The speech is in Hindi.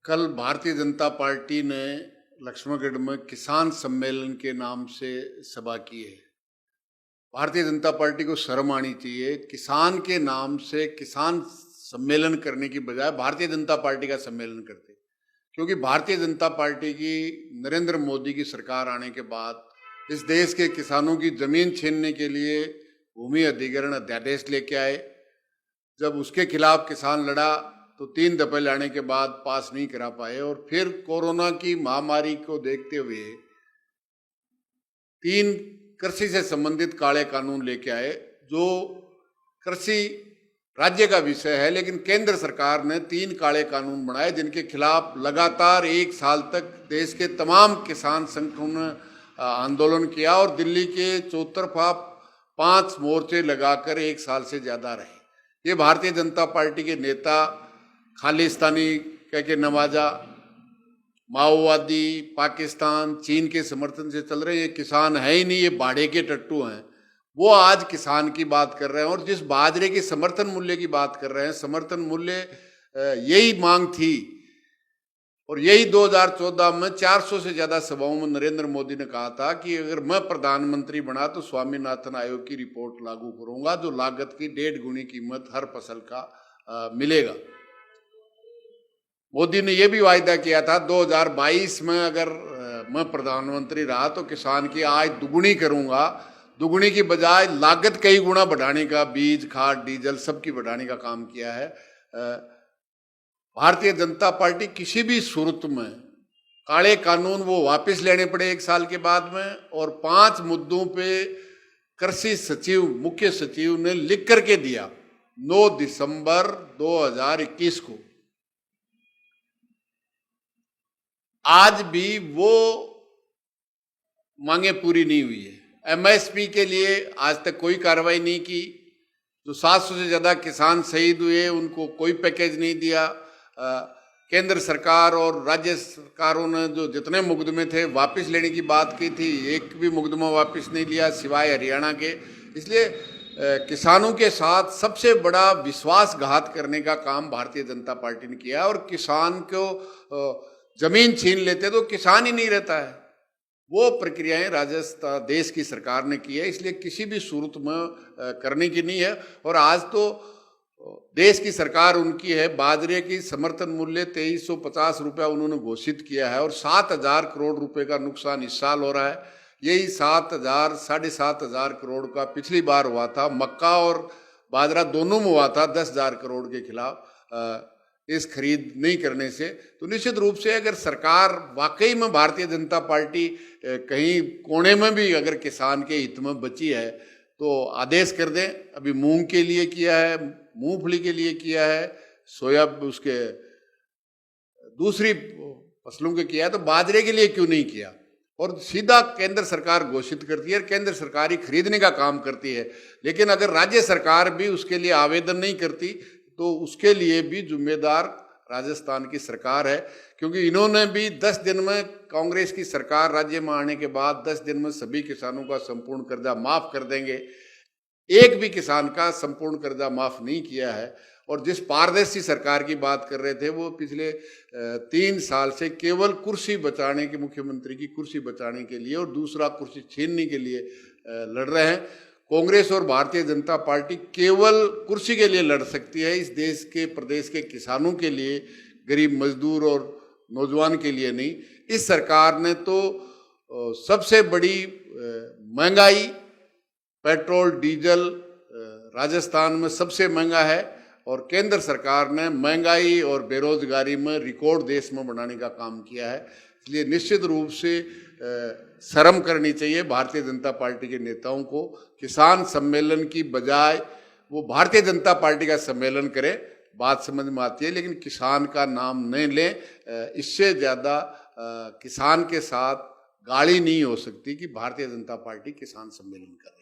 कल भारतीय जनता पार्टी ने लक्ष्मणगढ़ में किसान सम्मेलन के नाम से सभा की है। भारतीय जनता पार्टी को शर्म आनी चाहिए। किसान के नाम से किसान सम्मेलन करने की बजाय भारतीय जनता पार्टी का सम्मेलन करते, क्योंकि भारतीय जनता पार्टी की नरेंद्र मोदी की सरकार आने के बाद इस देश के किसानों की जमीन छीनने के लिए भूमि अधिग्रहण अध्यादेश लेके आए। जब उसके खिलाफ किसान लड़ा तो 3 दफे लाने के बाद पास नहीं करा पाए, और फिर कोरोना की महामारी को देखते हुए 3 कृषि से संबंधित काले कानून लेके आए, जो कृषि राज्य का विषय है, लेकिन केंद्र सरकार ने 3 काले कानून बनाए जिनके खिलाफ लगातार 1 साल तक देश के तमाम किसान संगठनों ने आंदोलन किया और दिल्ली के चौतरफा 5 मोर्चे लगाकर 1 साल से ज्यादा रहे। ये भारतीय जनता पार्टी के नेता खालिस्तानी कह के नवाजा, माओवादी, पाकिस्तान, चीन के समर्थन से चल रहे, ये किसान है ही नहीं, ये बाड़े के टट्टू हैं। वो आज किसान की बात कर रहे हैं और जिस बाजरे के समर्थन मूल्य की बात कर रहे हैं, समर्थन मूल्य यही मांग थी, और यही 2014 में 400 से ज्यादा सभाओं में नरेंद्र मोदी ने कहा था कि अगर मैं प्रधानमंत्री बना तो स्वामीनाथन आयोग की रिपोर्ट लागू करूंगा, जो लागत की 1.5 गुनी कीमत हर फसल का मिलेगा। मोदी ने यह भी वायदा किया था 2022 में अगर मैं प्रधानमंत्री रहा तो किसान की आय दुगुनी करूंगा। दुगुनी की बजाय लागत कई गुना बढ़ाने का, बीज, खाद, डीजल सबकी बढ़ाने का काम किया है। भारतीय जनता पार्टी किसी भी सूरत में काले कानून वो वापस लेने पड़े 1 साल के बाद में, और 5 मुद्दों पे कृषि सचिव, मुख्य सचिव ने लिख करके दिया 9 दिसंबर 2021 को। आज भी वो मांगे पूरी नहीं हुई है। एमएसपी के लिए आज तक कोई कार्रवाई नहीं की। जो 700 से ज्यादा किसान शहीद हुए उनको कोई पैकेज नहीं दिया। केंद्र सरकार और राज्य सरकारों ने जो जितने मुकदमे थे वापस लेने की बात की थी, एक भी मुकदमा वापस नहीं लिया सिवाय हरियाणा के। इसलिए किसानों के साथ सबसे बड़ा विश्वासघात करने का काम भारतीय जनता पार्टी ने किया, और किसान को जमीन छीन लेते तो किसान ही नहीं रहता है। वो प्रक्रियाएं राजस्थान देश की सरकार ने की है, इसलिए किसी भी सूरत में करने की नहीं है। और आज तो देश की सरकार उनकी है। बाजरे की समर्थन मूल्य 2350 रुपया उन्होंने घोषित किया है, और 7000 करोड़ रुपए का नुकसान इस साल हो रहा है। यही 7000 साढ़े 7000 करोड़ का पिछली बार हुआ था। मक्का और बाजरा दोनों में हुआ था 10,000 करोड़ के खिलाफ इस खरीद नहीं करने से। तो निश्चित रूप से अगर सरकार वाकई में भारतीय जनता पार्टी कहीं कोने में भी अगर किसान के हित में बची है तो आदेश कर दें। अभी मूंग के लिए किया है, मूंगफली के लिए किया है, सोया उसके दूसरी फसलों के किया है, तो बाजरे के लिए क्यों नहीं किया? और सीधा केंद्र सरकार घोषित करती है, केंद्र सरकार ही खरीदने का काम करती है। लेकिन अगर राज्य सरकार भी उसके लिए आवेदन नहीं करती तो उसके लिए भी जिम्मेदार राजस्थान की सरकार है, क्योंकि इन्होंने भी 10 दिन में, कांग्रेस की सरकार राज्य में आने के बाद 10 दिन में सभी किसानों का संपूर्ण कर्जा माफ कर देंगे। एक भी किसान का संपूर्ण कर्जा माफ नहीं किया है। और जिस पारदर्शी सरकार की बात कर रहे थे, वो पिछले 3 साल से केवल कुर्सी बचाने की, मुख्यमंत्री की कुर्सी बचाने के लिए और दूसरा कुर्सी छीनने के लिए लड़ रहे हैं। कांग्रेस और भारतीय जनता पार्टी केवल कुर्सी के लिए लड़ सकती है, इस देश के, प्रदेश के किसानों के लिए, गरीब मजदूर और नौजवान के लिए नहीं। इस सरकार ने तो सबसे बड़ी महंगाई, पेट्रोल डीजल राजस्थान में सबसे महंगा है, और केंद्र सरकार ने महंगाई और बेरोजगारी में रिकॉर्ड देश में बनाने का काम किया है। इसलिए निश्चित रूप से शर्म करनी चाहिए भारतीय जनता पार्टी के नेताओं को। किसान सम्मेलन की बजाय वो भारतीय जनता पार्टी का सम्मेलन करें, बात समझ में आती है, लेकिन किसान का नाम नहीं लें। इससे ज़्यादा किसान के साथ गाली नहीं हो सकती कि भारतीय जनता पार्टी किसान सम्मेलन कर रही है।